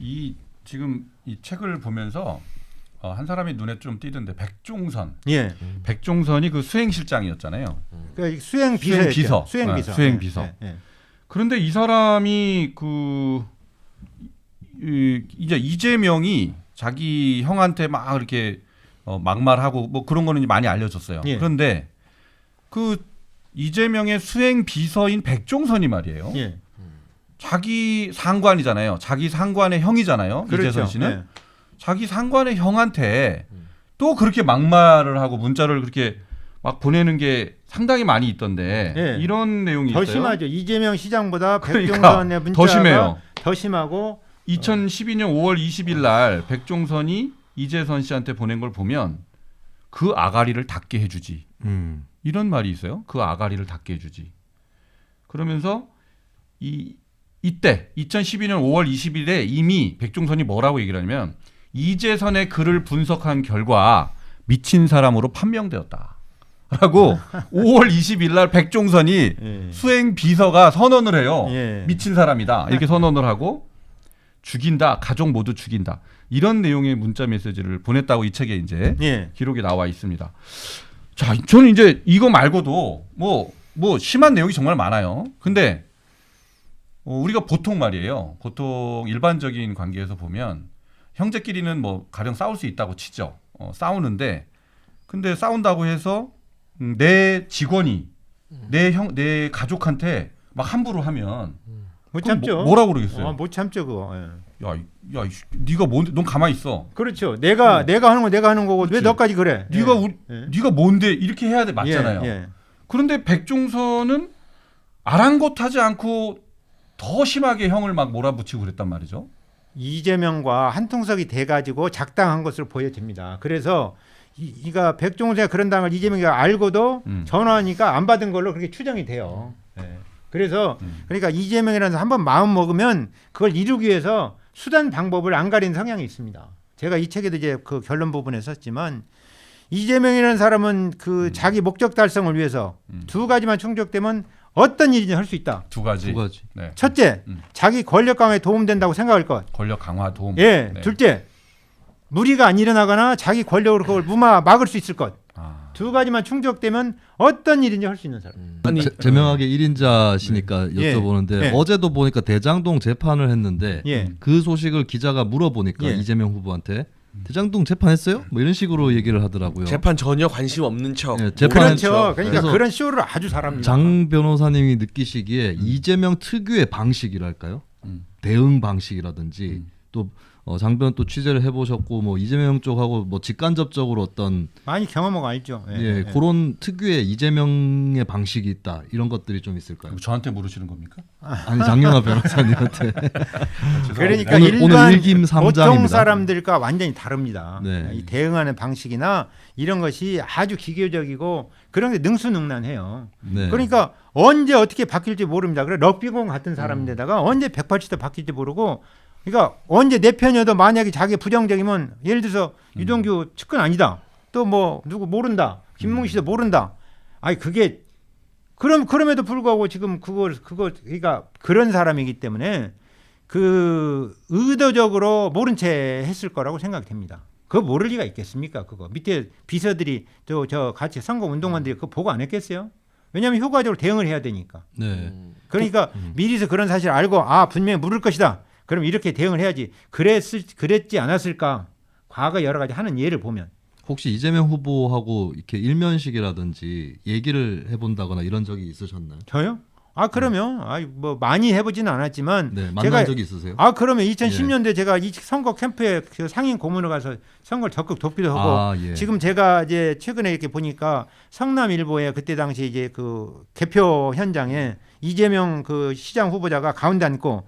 이 지금 이 책을 보면서 한 사람이 눈에 좀 띄던데 백종선. 예. 백종선이 그 수행실장이었잖아요. 그러니까 수행 비서. 수행 비서. 수행 비서. 예. 예. 그런데 이 사람이 이제 이재명이 자기 형한테 막 이렇게 막말하고 뭐 그런 거는 많이 알려졌어요. 예. 그런데 그 이재명의 수행 비서인 백종선이 말이에요. 예. 자기 상관이잖아요. 자기 상관의 형이잖아요. 그렇죠. 이재선 씨는 예. 자기 상관의 형한테 또 그렇게 막말을 하고 문자를 그렇게 막 보내는 게 상당히 많이 있던데 예. 이런 내용이 더 있어요. 심하죠. 이재명 시장보다 그러니까 백종선의 문자가 더 심해요. 더 심하고 2012년 5월 20일 날 백종선이 이재선 씨한테 보낸 걸 보면 그 아가리를 닦게 해주지. 이런 말이 있어요. 그 아가리를 닦게 해주지. 그러면서 이때 2012년 5월 20일에 이미 백종선이 뭐라고 얘기를 하냐면 이재선의 글을 분석한 결과 미친 사람으로 판명되었다. 라고 5월 20일 날 백종선이 예. 수행 비서가 선언을 해요. 예. 미친 사람이다. 이렇게 선언을 하고 죽인다. 가족 모두 죽인다. 이런 내용의 문자 메시지를 보냈다고 이 책에 이제 예. 기록이 나와 있습니다. 자, 저는 이제 이거 말고도 뭐 심한 내용이 정말 많아요. 근데 우리가 보통 말이에요. 보통 일반적인 관계에서 보면 형제끼리는 뭐 가령 싸울 수 있다고 치죠. 싸우는데 근데 싸운다고 해서 내 직원이 내 가족한테 막 함부로 하면 못 참죠. 뭐라고 그러겠어요? 못 참죠 그거. 예. 야, 네가 뭔데? 넌 가만히 있어. 그렇죠. 내가 하는 거 내가 하는 거고 그렇지. 왜 너까지 그래? 네가 뭔데 이렇게 해야 돼 맞잖아요. 예. 그런데 백종선은 아랑곳하지 않고 더 심하게 형을 막 몰아붙이고 그랬단 말이죠. 이재명과 한통속이 돼가지고 작당한 것으로 보여집니다. 그래서 이가 백종선이 그런다는 걸 이재명이 알고도 전화하니까 안 받은 걸로 그렇게 추정이 돼요. 예. 그래서 그러니까 이재명이라는 사람 한번 마음 먹으면 그걸 이루기 위해서 수단 방법을 안 가리는 성향이 있습니다. 제가 이 책에도 이제 그 결론 부분에 썼지만 이재명이라는 사람은 그 자기 목적 달성을 위해서 두 가지만 충족되면 어떤 일이든 할 수 있다. 두 가지. 네. 첫째, 자기 권력 강화에 도움된다고 생각할 것. 권력 강화 도움. 예. 네. 둘째, 무리가 안 일어나거나 자기 권력으로 그걸 막을 수 있을 것. 두 가지만 충족되면 어떤 일인지 할 수 있는 사람. 아니 제명하게 1인자시니까 예. 여쭤보는데 예. 어제도 보니까 대장동 재판을 했는데 예. 그 소식을 기자가 물어보니까 예. 이재명 후보한테 대장동 재판했어요? 뭐 이런 식으로 얘기를 하더라고요. 재판 전혀 관심 없는 척. 예, 재판 그렇죠. 그러니까 그래서 그런 쇼를 아주 잘합니다. 장 변호사님이 느끼시기에 이재명 특유의 방식이랄까요? 대응 방식이라든지 또 장변 또 취재를 해보셨고 뭐 이재명 쪽하고 뭐 직간접적으로 어떤 많이 경험하고 알죠. 예, 그런 특유의 이재명의 방식이 있다 이런 것들이 좀 있을까요? 저한테 물으시는 겁니까? 아니 장영하 변호사님한테. 그러니까 오늘 일반 일김삼장입니다. 보통 사람들과 완전히 다릅니다. 네. 이 대응하는 방식이나 이런 것이 아주 기계적이고 그런 게 능수능란해요. 네. 그러니까 언제 어떻게 바뀔지 모릅니다. 그래 럭비공 같은 사람인데다가 언제 180도 바뀔지 모르고 그러니까 언제 내 편이어도 만약에 자기 부정적이면 예를 들어서 유동규 측근 아니다. 또 뭐 누구 모른다. 김문기 씨도 모른다. 아니 그게 그럼에도 불구하고 지금 그거 그러니까 그런 사람이기 때문에 그 의도적으로 모른 채 했을 거라고 생각됩니다. 그거 모를 리가 있겠습니까? 그거 밑에 비서들이 저 같이 선거 운동원들이 그거 보고 안 했겠어요? 왜냐하면 효과적으로 대응을 해야 되니까. 네. 그러니까 미리서 그런 사실을 알고 분명히 물을 것이다. 그럼 이렇게 대응을 해야지. 그랬지 않았을까? 과거 여러 가지 하는 예를 보면. 혹시 이재명 후보하고 이렇게 일면식이라든지 얘기를 해본다거나 이런 적이 있으셨나요? 저요? 그러면 뭐 많이 해보지는 않았지만 네, 만난 적이 있으세요? 그러면 2010년대 제가 이 선거 캠프에 그 상임 고문을 가서 선거를 적극 돕기도 하고 예. 지금 제가 이제 최근에 이렇게 보니까 성남일보에 그때 당시 이제 그 개표 현장에 이재명 그 시장 후보자가 가운데 앉고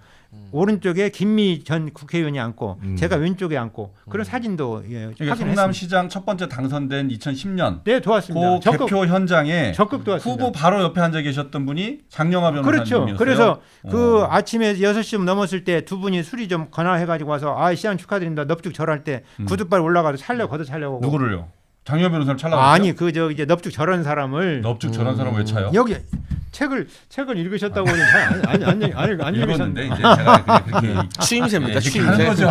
오른쪽에 김미 전 국회의원이 앉고 제가 왼쪽에 앉고 그런 사진도 그러니까 성남시장 첫 번째 당선된 2010년 네, 도왔습니다. 그 개표 현장에 적극 도왔습니다. 후보 바로 옆에 앉아 계셨던 분이 장영하 변호사님이었어요. 그렇죠. 그래서 그 아침에 6시쯤 넘었을 때 두 분이 술이 좀 권하해가지고 와서 시장 축하드립니다. 넙죽 절할 때 구두발 올라가서 걷어 차려고. 누구를요? 장영하 변호사를 찰라고 아니 이제 넙죽 절한 사람을 넙죽 절한 사람 왜 차요? 여기 책을 읽으셨다고 안 읽었는데 읽으셨는데 이제 제가 그렇게 추임새입니다. 이렇게 추임새. 하는 거죠.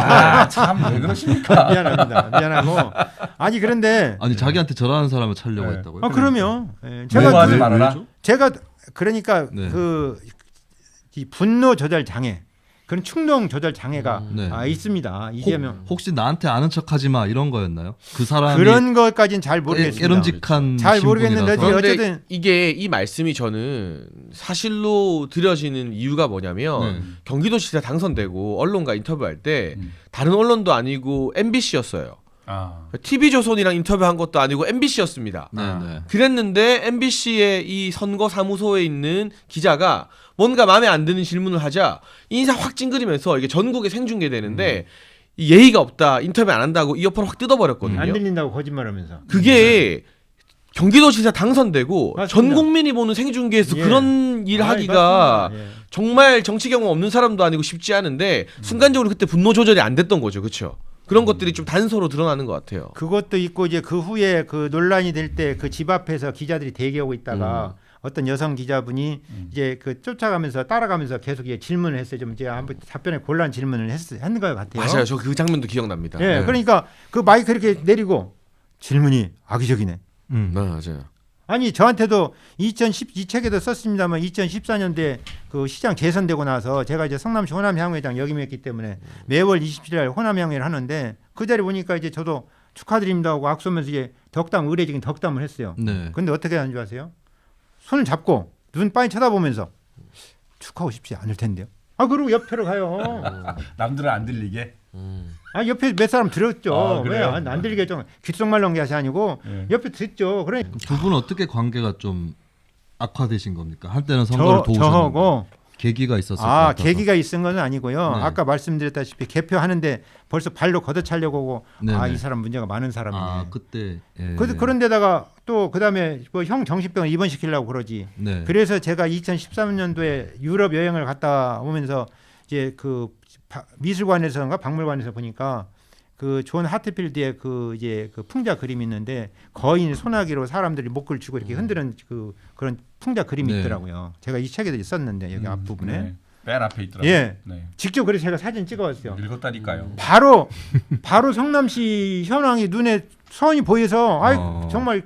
참 왜 그러십니까? 미안합니다. 미안하고 아니 그런데 아니 자기한테 절하는 사람을 찾려고 네. 했다고요? 그러면 제가 제가 말아라. 제가 그러니까 네. 이 분노 조절 장애 그런 충동 조절 장애가 네. 있습니다. 이재명 혹시 나한테 아는 척하지 마 이런 거였나요? 그 사람이 그런 것까지는 잘 모르겠습니다. 깨름직한 잘 모르겠는데 신분이라서? 어쨌든- 그런데 이게 이 말씀이 저는 사실로 드려지는 이유가 뭐냐면 네. 경기도지사 당선되고 언론과 인터뷰할 때 음. 다른 언론도 아니고 MBC였어요. 아, TV조선이랑 인터뷰한 것도 아니고 MBC였습니다. 네. 그랬는데 MBC의 이 선거 사무소에 있는 기자가 뭔가 마음에 안 드는 질문을 하자 인상 확 찡그리면서 이게 전국에 생중계되는데 이 예의가 없다, 인터뷰 안 한다고 이어폰을 확 뜯어버렸거든요. 안 들린다고 거짓말하면서 그게 경기도지사 당선되고 맞습니다. 전 국민이 보는 생중계에서 예. 그런 일 아이, 하기가 맞습니다. 예. 정말 정치 경험 없는 사람도 아니고 쉽지 않은데 순간적으로 그때 분노 조절이 안 됐던 거죠, 그렇죠? 그런 것들이 좀 단서로 드러나는 것 같아요. 그것도 있고 이제 그 후에 그 논란이 될 때 그 집 앞에서 기자들이 대기하고 있다가 어떤 여성 기자분이 이제 그 쫓아가면서 따라가면서 계속 이제 질문을 했어요. 좀 이제 한번 답변에 곤란 질문을 했는 것 같아요. 맞아요, 저 그 장면도 기억납니다. 예, 네. 그러니까 그 마이크 이렇게 내리고 질문이 악의적이네. 맞아요. 아니 저한테도 2012 책에도 썼습니다만 2014년도에 그 시장 재선되고 나서 제가 이제 성남시 호남향후회장 역임했기 때문에 매월 27일 호남향회를 하는데 그 자리 보니까 이제 저도 축하드립니다 하고 악수하면서 이제 덕담 의례적인 덕담을 했어요. 네. 근데 어떻게 하는 줄 아세요? 손을 잡고 눈 빤히 쳐다보면서 축하하고 싶지 않을 텐데요. 그리고 옆으로 가요. 남들은 안 들리게. 옆에 몇 사람 들었죠. 왜 그래요? 안 들리게 좀 귓속말로 한 게 아니고 예. 옆에 듣죠. 그래 두 분은 어떻게 관계가 좀 악화되신 겁니까? 한때는 선거를 도우셨는데 저하고 계기가 있었을 것 같아서. 계기가 있은 건 아니고요. 네. 아까 말씀드렸다시피 개표하는데 벌써 발로 걷어차려고 오고 네네. 이 사람 문제가 많은 사람이네. 그때 예. 그런데다가 또 그다음에 뭐 형 정신병 입원시키려고 그러지. 네. 그래서 제가 2013년도에 유럽 여행을 갔다 오면서 이제 그 미술관에서인가 박물관에서 보니까 그 존 하트필드의 그 이제 그 풍자 그림이 있는데 거인 소나기로 사람들이 목을 쥐고 이렇게 흔드는 그런 풍자 그림이 네. 있더라고요. 제가 이 책에도 있었는데 여기 앞부분에 네. 맨 앞에 있더라고요. 예. 네. 직접 그래서 제가 사진 찍어왔어요. 읽었다니까요. 바로 성남시 현황이 눈에 선이 보여서 정말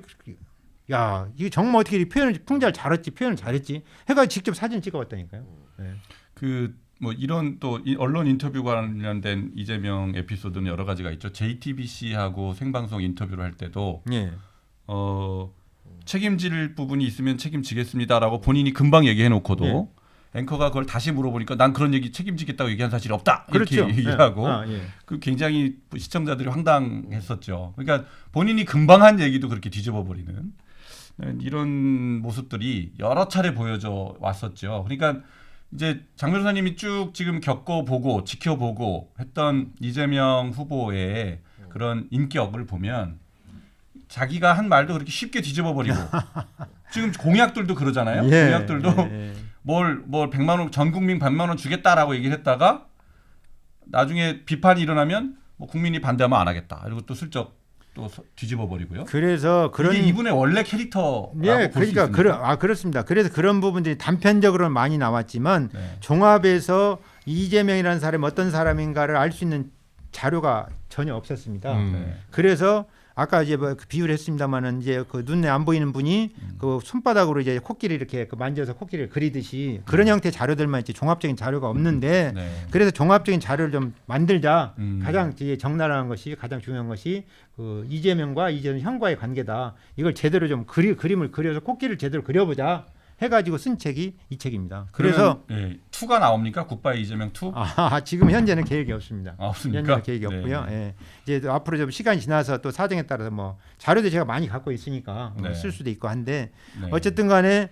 야 이게 정말 어떻게 표현을 풍자를 잘했지 표현을 잘했지 해가 직접 사진 찍어왔다니까요. 네. 그 뭐 이런 또 언론 인터뷰 관련된 이재명 에피소드는 여러 가지가 있죠. JTBC하고 생방송 인터뷰를 할 때도 예. 책임질 부분이 있으면 책임지겠습니다라고 본인이 금방 얘기해 놓고도 예. 앵커가 그걸 다시 물어보니까 난 그런 얘기 책임지겠다고 얘기한 사실이 없다 이렇게 그렇죠. 얘기하고 예. 그 굉장히 시청자들이 황당했었죠. 그러니까 본인이 금방 한 얘기도 그렇게 뒤집어 버리는 이런 모습들이 여러 차례 보여져 왔었죠. 그러니까 이제 장 변호사님이 쭉 지금 겪어보고 지켜보고 했던 이재명 후보의 그런 인격을 보면 자기가 한 말도 그렇게 쉽게 뒤집어 버리고 지금 공약들도 그러잖아요. 예. 공약들도 예. 뭘 100만 원 전 국민 100만 원 주겠다라고 얘기를 했다가 나중에 비판이 일어나면 뭐 국민이 반대하면 안 하겠다. 그리고 또 슬쩍 또 뒤집어 버리고요. 그래서 그런 이게 이분의 원래 캐릭터라고 예, 볼 수 그러니까 있습니다. 그렇습니다. 그래서 그런 부분들이 단편적으로는 많이 나왔지만 네. 종합해서 이재명이라는 사람이 어떤 사람인가를 알 수 있는 자료가 전혀 없었습니다. 네. 그래서 아까 이제 뭐 비유를 했습니다만은 이제 그 눈에 안 보이는 분이 그 손바닥으로 이제 코끼리 이렇게 그 만져서 코끼리를 그리듯이 그런 형태의 자료들만 있지 종합적인 자료가 없는데 네. 그래서 종합적인 자료를 좀 만들자. 가장 이제 적나라한 것이 가장 중요한 것이 그 이재명과 이재명 형과의 관계다. 이걸 제대로 좀 그림을 그려서 코끼리를 제대로 그려보자 해가지고 쓴 책이 이 책입니다. 그래서 그러면, 2가 나옵니까? 굿바이 이재명 2? 지금 현재는 계획이 없습니다. 없습니까? 현재는 계획이 없고요. 네. 예. 이제 또 앞으로 좀 시간이 지나서 또 사정에 따라서 뭐 자료도 제가 많이 갖고 있으니까 네. 쓸 수도 있고 한데 네. 어쨌든 간에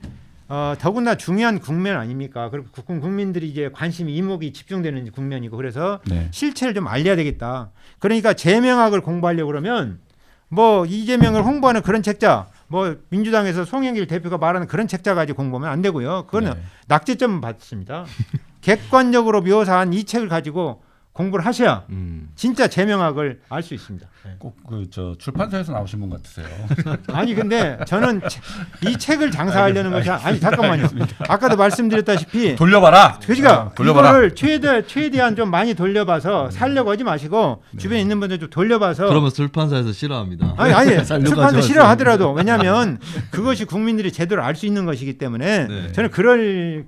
더구나 중요한 국면 아닙니까? 그리고 국민들이 이제 관심이 이목이 집중되는 국면이고 그래서 네. 실체를 좀 알려야 되겠다. 그러니까 재명학을 공부하려고 그러면 뭐 이재명을 홍보하는 그런 책자, 뭐 민주당에서 송영길 대표가 말하는 그런 책자 가지고 공부하면 안 되고요. 그거는 네. 낙제점 받습니다. 객관적으로 묘사한 이 책을 가지고 공부를 하셔야 진짜 제명학을 알 수 있습니다. 네. 꼭 그 저 출판사에서 나오신 분 같으세요. 아니 근데 저는 이 책을 장사하려는 것이 아니 잠깐만요. 아까도 말씀드렸다시피 돌려봐라. 그러니까 돌려봐라. 이거를 최대한 좀 많이 돌려봐서 살려고 하지 마시고 주변에 있는 분들 좀 돌려봐서 그러면 출판사에서 싫어합니다. 아니 살려고 출판사 하지 싫어하더라도 왜냐하면 그것이 국민들이 제대로 알 수 있는 것이기 때문에 네. 저는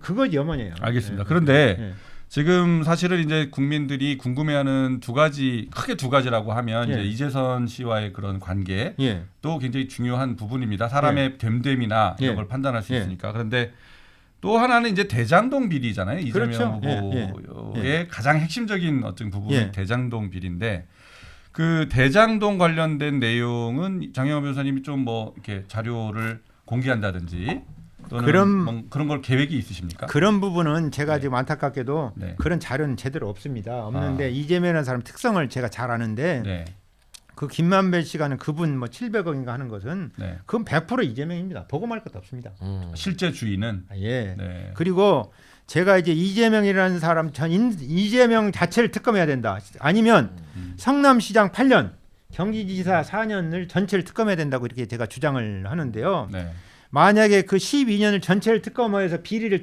그거 염원이에요. 알겠습니다. 그런데 네. 지금 사실은 이제 국민들이 궁금해하는 크게 두 가지라고 하면 예. 이제 이재선 씨와의 그런 관계 예. 또 굉장히 중요한 부분입니다. 사람의 됨됨이나 이런 예. 걸 판단할 수 예. 있으니까. 그런데 또 하나는 이제 대장동 비리잖아요. 이재명 그렇죠. 후보의 가장 핵심적인 어떤 부분이 예. 대장동 비리인데 그 대장동 관련된 내용은 장영호 변호사님이 좀 뭐 이렇게 자료를 공개한다든지 또는 그런 걸 계획이 있으십니까? 그런 부분은 제가 지금 안타깝게도 네. 그런 자료는 제대로 없는데 이재명이라는 사람 특성을 제가 잘 아는데 네. 그 김만배 씨가 하는 그분 뭐 700억인가 하는 것은 네. 그건 100% 이재명입니다. 보고 말 것도 없습니다. 실제 주인은 예. 네. 그리고 제가 이제 이재명이라는 사람 이재명 자체를 특검해야 된다. 아니면 성남시장 8년, 경기지사 4년을 전체를 특검해야 된다고 이렇게 제가 주장을 하는데요. 네. 만약에 그 12년을 전체를 특검해서 비리를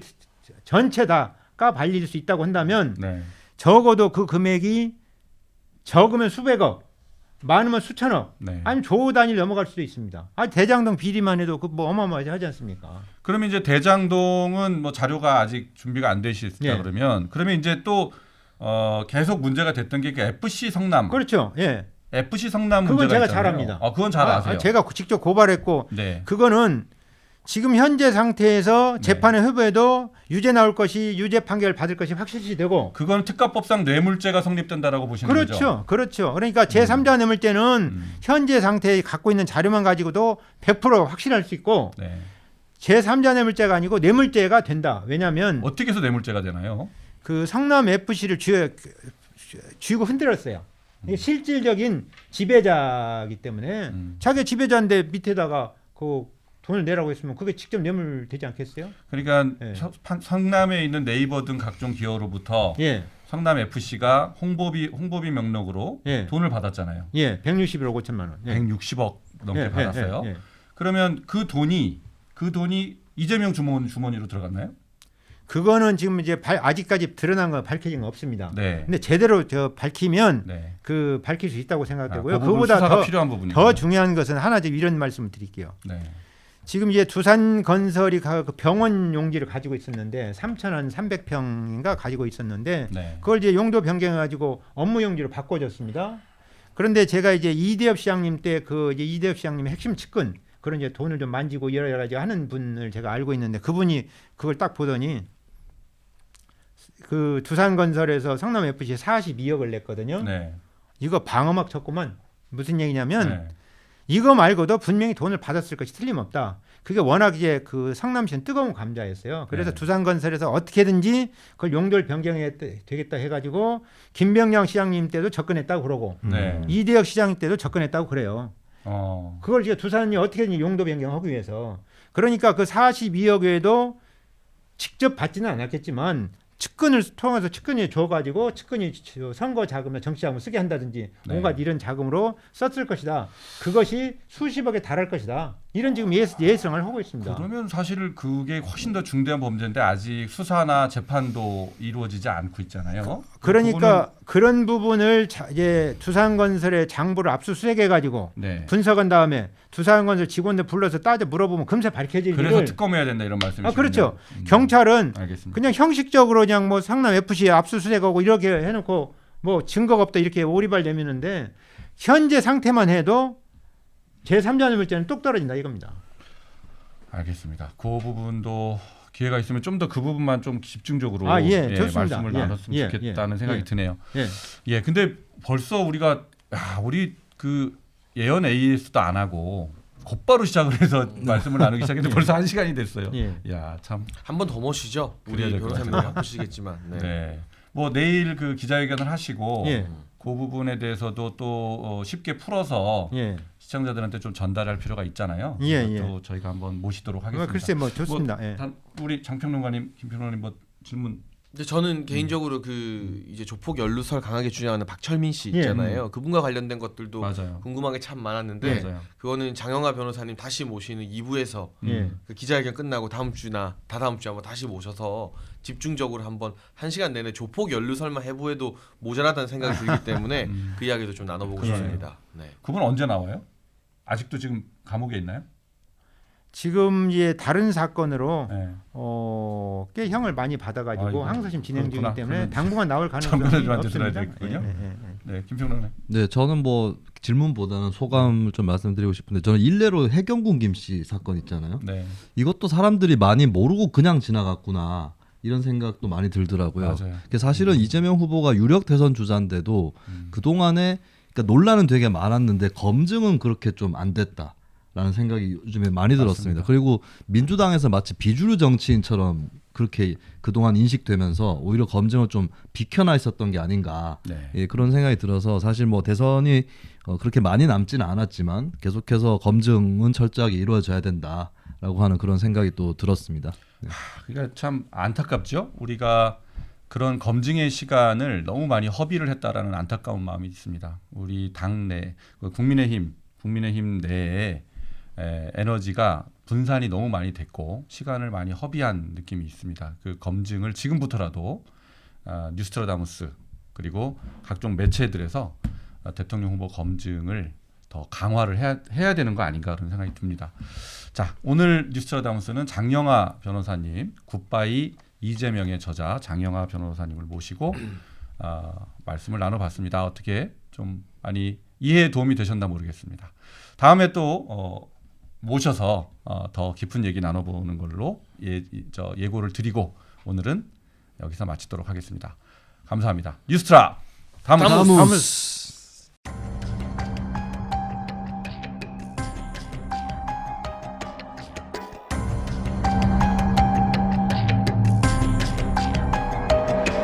전체 다 까발릴 수 있다고 한다면 네. 적어도 그 금액이 적으면 수백억, 많으면 수천억, 네. 아니면 조 단위를 넘어갈 수도 있습니다. 대장동 비리만 해도 그 뭐 어마어마하지 않습니까? 그러면 이제 대장동은 뭐 자료가 아직 준비가 안 되시다 예. 그러면 이제 또 계속 문제가 됐던 게 그 FC 성남. 그렇죠. 예. FC 성남 그건 문제가 제가 있잖아요. 잘 압니다. 그건 잘 아세요. 제가 직접 고발했고 네. 그거는 지금 현재 상태에서 재판에 회부해도 유죄 나올 것이 유죄 판결 받을 것이 확실시 되고 그건 특가법상 뇌물죄가 성립된다라고 보시는 거죠. 그렇죠. 그렇죠. 그러니까 제3자 뇌물죄는 현재 상태에 갖고 있는 자료만 가지고도 100% 확실할 수 있고 네. 제3자 뇌물죄가 아니고 뇌물죄가 된다. 왜냐하면 어떻게 해서 뇌물죄가 되나요? 그 성남 FC를 쥐고 흔들었어요. 이게 실질적인 지배자이기 때문에 자기가 지배자인데 밑에다가 그 돈을 내라고 했으면 그게 직접 뇌물 되지 않겠어요? 그러니까 예. 성남에 있는 네이버 등 각종 기업으로부터 예. 성남 FC가 홍보비 명목으로 예. 돈을 받았잖아요. 예. 161억 5천만 원. 예. 160억 넘게 예, 받았어요. 예, 예. 그러면 그 돈이 이재명 주머니로 들어갔나요? 그거는 지금 이제 아직까지 드러난 건 밝혀진 건 없습니다. 네. 근데 제대로 밝히면 네. 그 밝힐 수 있다고 생각되고요. 그 부분 그보다 수사가 필요한 부분이죠. 더 중요한 것은 하나 좀 이런 말씀을 드릴게요. 네. 지금 이제 두산건설이 그 병원 용지를 가지고 있었는데 3,300평인가 가지고 있었는데 네. 그걸 이제 용도 변경해 가지고 업무 용지로 바꿔줬습니다. 그런데 제가 이제 이대엽 시장님 때 그 이제 이대엽 시장님의 핵심 측근 그런 이제 돈을 좀 만지고 여러 가지 하는 분을 제가 알고 있는데 그분이 그걸 딱 보더니 그 두산건설에서 성남 FC에 42억을 냈거든요. 네. 이거 방어막 쳤구만. 무슨 얘기냐면 네. 이거 말고도 분명히 돈을 받았을 것이 틀림없다. 그게 워낙 이제 그 성남시는 뜨거운 감자였어요. 그래서 네. 두산건설에서 어떻게든지 그걸 용도를 변경해야 되겠다 해가지고 김병장 시장님 때도 접근했다고 그러고 네. 이대혁 시장 때도 접근했다고 그래요. 어. 그걸 이제 두산이 어떻게든지 용도 변경하기 위해서 그러니까 그 42억 외에도 직접 받지는 않았겠지만 측근을 통해서 측근이 줘가지고 측근이 선거 자금이나 정치 자금을 쓰게 한다든지 네. 뭔가 이런 자금으로 썼을 것이다. 그것이 수십억에 달할 것이다. 이런 지금 예상을 하고 있습니다. 그러면 사실 그게 훨씬 더 중대한 범죄인데 아직 수사나 재판도 이루어지지 않고 있잖아요. 그러니까 그런 부분을 이제 두산건설의 장부를 압수수색해 가지고 네. 분석한 다음에 두산건설 직원들 불러서 따져 물어보면 금세 밝혀질 그래서 일을 특검해야 된다 이런 말씀이시죠. 그렇죠. 경찰은 알겠습니다. 그냥 형식적으로 그냥 뭐 상남 FC에 압수수색하고 이렇게 해놓고 뭐 증거가 없다 이렇게 오리발 내미는데 현재 상태만 해도 제3자 뇌물죄는 뚝 떨어진다 이겁니다. 알겠습니다. 그 부분도 기회가 있으면 좀 더 그 부분만 좀 집중적으로 좋습니다. 말씀을 나눴으면 좋겠다는 생각이 드네요. 예, 근데 벌써 우리 그 예언 AS도 안 하고 곧바로 시작을 해서 말씀을 나누기 시작했는데 벌써 1시간이 됐어요. 야, 참. 한 번 더 모시죠. 우리 그래야 될것 변호사님 같아요. 바쁘시겠지만. 네. 네. 뭐 내일 그 기자회견을 하시고 예. 그 부분에 대해서도 또 쉽게 풀어서 예. 시청자들한테 좀 전달할 필요가 있잖아요. 예, 그래서 예. 또 저희가 한번 모시도록 하겠습니다. 글쎄 뭐 좋습니다. 예. 우리 장평론가님, 김평론가님 뭐 질문 근데 저는 개인적으로 그 이제 조폭 연루설 강하게 주장하는 박철민 씨 예. 있잖아요. 그분과 관련된 것들도 맞아요. 궁금한 게 참 많았는데 맞아요. 그거는 장영하 변호사님 다시 모시는 2부에서 예. 그 기자회견 끝나고 다음 주나 다다음 주에 한번 다시 모셔서 집중적으로 한번 1시간 내내 조폭 연루설만 해부해도 모자라다는 생각이 들기 때문에 그 이야기도 좀 나눠보고 예. 싶습니다. 네. 그분 언제 나와요? 아직도 지금 감옥에 있나요? 지금 이제 다른 사건으로 네. 꽤 형을 많이 받아가지고 아이고, 항소심 진행 그렇구나. 중이기 때문에 그러면 당분간 나올 가능성이 변호사님한테 들어야 없습니다. 되겠군요. 예. 네, 김평론은 네, 저는 뭐 질문보다는 소감을 좀 말씀드리고 싶은데 저는 일례로 해경군 김씨 사건 있잖아요. 네, 이것도 사람들이 많이 모르고 그냥 지나갔구나 이런 생각도 많이 들더라고요. 맞아요. 그게 사실은 이재명 후보가 유력 대선 주자인데도 그 동안에 그러니까 논란은 되게 많았는데 검증은 그렇게 좀 안 됐다라는 생각이 요즘에 많이 들었습니다. 맞습니다. 그리고 민주당에서 마치 비주류 정치인처럼 그렇게 그동안 인식되면서 오히려 검증을 좀 비켜나 있었던 게 아닌가 네. 예, 그런 생각이 들어서 사실 뭐 대선이 그렇게 많이 남지는 않았지만 계속해서 검증은 철저하게 이루어져야 된다라고 하는 그런 생각이 또 들었습니다. 네. 그러니까 참 안타깝죠. 우리가 그런 검증의 시간을 너무 많이 허비를 했다라는 안타까운 마음이 있습니다. 우리 당내 국민의힘 내에 에너지가 분산이 너무 많이 됐고 시간을 많이 허비한 느낌이 있습니다. 그 검증을 지금부터라도 뉴스트라다무스 그리고 각종 매체들에서 대통령 후보 검증을 더 강화를 해야 되는 거 아닌가 그런 생각이 듭니다. 자, 오늘 뉴스트라다무스는 장영하 변호사님, 굿바이 이재명의 저자 장영하 변호사님을 모시고 말씀을 나눠봤습니다. 어떻게 좀 많이 이해에 도움이 되셨나 모르겠습니다. 다음에 또 모셔서 더 깊은 얘기 나눠보는 걸로 예고를 드리고 오늘은 여기서 마치도록 하겠습니다. 감사합니다. 뉴스트라 다무스.